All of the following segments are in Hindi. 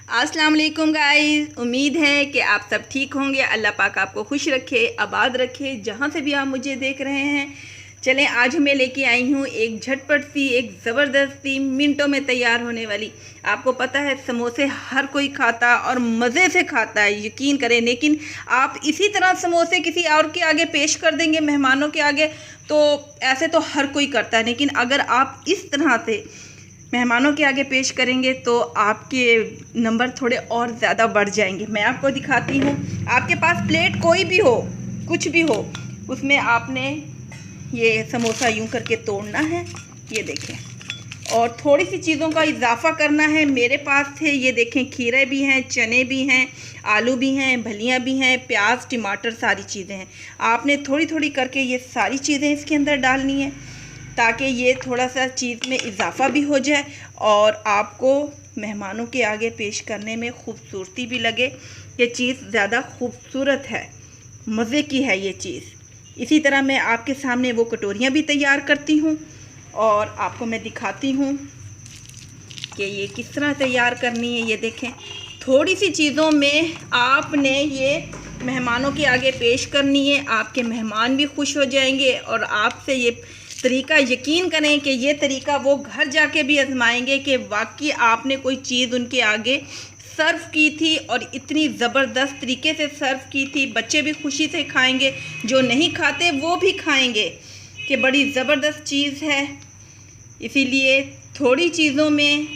अस्सलाम वालेकुम गाइस, उम्मीद है कि आप सब ठीक होंगे। अल्लाह पाक आपको खुश रखे, आबाद रखे, जहाँ से भी आप मुझे देख रहे हैं। चलें, आज मैं लेके आई हूँ एक झटपट सी, एक ज़बरदस्त सी, मिनटों में तैयार होने वाली। आपको पता है समोसे हर कोई खाता और मज़े से खाता है, यकीन करें। लेकिन आप इसी तरह समोसे किसी और के आगे पेश कर देंगे, मेहमानों के आगे, तो ऐसे तो हर कोई करता है। लेकिन अगर आप इस तरह से मेहमानों के आगे पेश करेंगे तो आपके नंबर थोड़े और ज़्यादा बढ़ जाएंगे। मैं आपको दिखाती हूँ। आपके पास प्लेट कोई भी हो, कुछ भी हो, उसमें आपने ये समोसा यूं करके तोड़ना है, ये देखें, और थोड़ी सी चीज़ों का इजाफा करना है। मेरे पास थे, ये देखें, खीरे भी हैं, चने भी हैं, आलू भी हैं, फलियाँ भी हैं, प्याज, टमाटर, सारी चीज़ें हैं। आपने थोड़ी थोड़ी करके ये सारी चीज़ें इसके अंदर डालनी है ताकि ये थोड़ा सा चीज़ में इजाफा भी हो जाए और आपको मेहमानों के आगे पेश करने में खूबसूरती भी लगे। ये चीज़ ज़्यादा खूबसूरत है, मज़े की है ये चीज़। इसी तरह मैं आपके सामने वो कटोरियाँ भी तैयार करती हूँ और आपको मैं दिखाती हूँ कि ये किस तरह तैयार करनी है। ये देखें, थोड़ी सी चीज़ों में आपने ये मेहमानों के आगे पेश करनी है। आपके मेहमान भी खुश हो जाएंगे और आपसे ये तरीका, यकीन करें कि ये तरीका वो घर जाके भी आजमाएंगे कि वाकई आपने कोई चीज़ उनके आगे सर्व की थी और इतनी ज़बरदस्त तरीके से सर्व की थी। बच्चे भी खुशी से खाएंगे, जो नहीं खाते वो भी खाएंगे कि बड़ी ज़बरदस्त चीज़ है। इसीलिए थोड़ी चीज़ों में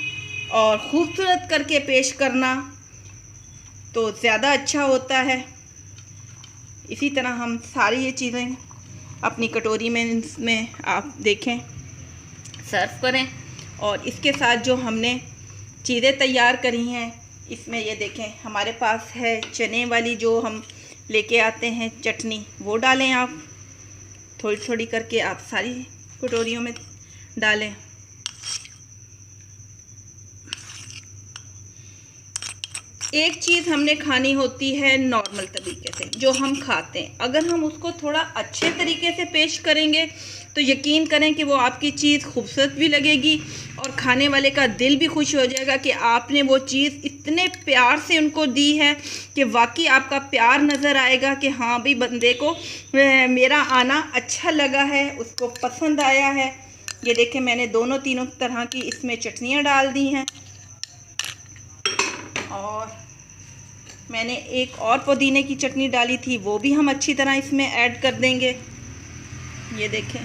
और ख़ूबसूरत करके पेश करना तो ज़्यादा अच्छा होता है। इसी तरह हम सारी ये चीज़ें अपनी कटोरी में इसमें आप देखें सर्व करें। और इसके साथ जो हमने चीज़ें तैयार करी हैं, इसमें ये देखें, हमारे पास है चने वाली जो हम लेके आते हैं चटनी, वो डालें आप। थोड़ी थोड़ी करके आप सारी कटोरियों में डालें। एक चीज़ हमने खानी होती है नॉर्मल तरीके से, जो हम खाते हैं। अगर हम उसको थोड़ा अच्छे तरीके से पेश करेंगे तो यकीन करें कि वो आपकी चीज़ खूबसूरत भी लगेगी और खाने वाले का दिल भी खुश हो जाएगा कि आपने वो चीज़ इतने प्यार से उनको दी है कि वाकई आपका प्यार नज़र आएगा कि हाँ भाई, बंदे को मेरा आना अच्छा लगा है, उसको पसंद आया है। ये देखें, मैंने दोनों तीनों तरह की इसमें चटनियाँ डाल दी हैं और मैंने एक और पुदीने की चटनी डाली थी, वो भी हम अच्छी तरह इसमें ऐड कर देंगे। ये देखें,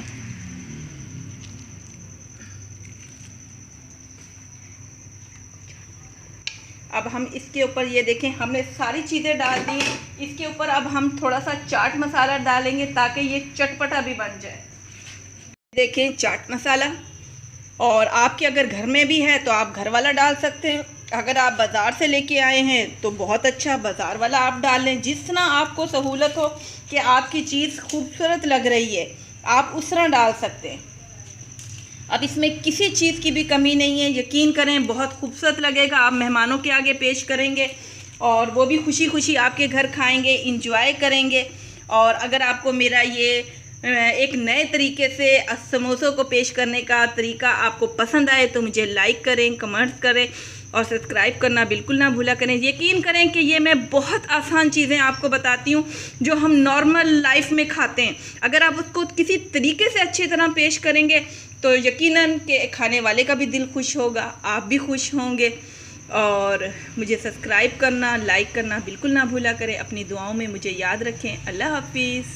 अब हम इसके ऊपर, ये देखें, हमने सारी चीज़ें डाल दी। इसके ऊपर अब हम थोड़ा सा चाट मसाला डालेंगे ताकि ये चटपटा भी बन जाए। देखें, चाट मसाला, और आपके अगर घर में भी है तो आप घर वाला डाल सकते हैं। अगर आप बाज़ार से लेके आए हैं तो बहुत अच्छा, बाज़ार वाला आप डाल लें। जिस तरह आपको सहूलत हो कि आपकी चीज़ खूबसूरत लग रही है, आप उस तरह डाल सकते हैं। अब इसमें किसी चीज़ की भी कमी नहीं है, यकीन करें, बहुत खूबसूरत लगेगा। आप मेहमानों के आगे पेश करेंगे और वो भी खुशी खुशी आपके घर खाएंगे, इंजॉय करेंगे। और अगर आपको मेरा ये एक नए तरीके से समोसों को पेश करने का तरीका आपको पसंद आए तो मुझे लाइक करें, कमेंट्स करें और सब्सक्राइब करना बिल्कुल ना भूला करें। यकीन करें कि ये मैं बहुत आसान चीज़ें आपको बताती हूँ जो हम नॉर्मल लाइफ में खाते हैं। अगर आप उसको किसी तरीके से अच्छी तरह पेश करेंगे तो यकीनन कि खाने वाले का भी दिल खुश होगा, आप भी खुश होंगे। और मुझे सब्सक्राइब करना, लाइक करना बिल्कुल ना भूला करें। अपनी दुआओं में मुझे याद रखें। अल्लाह हाफिज़।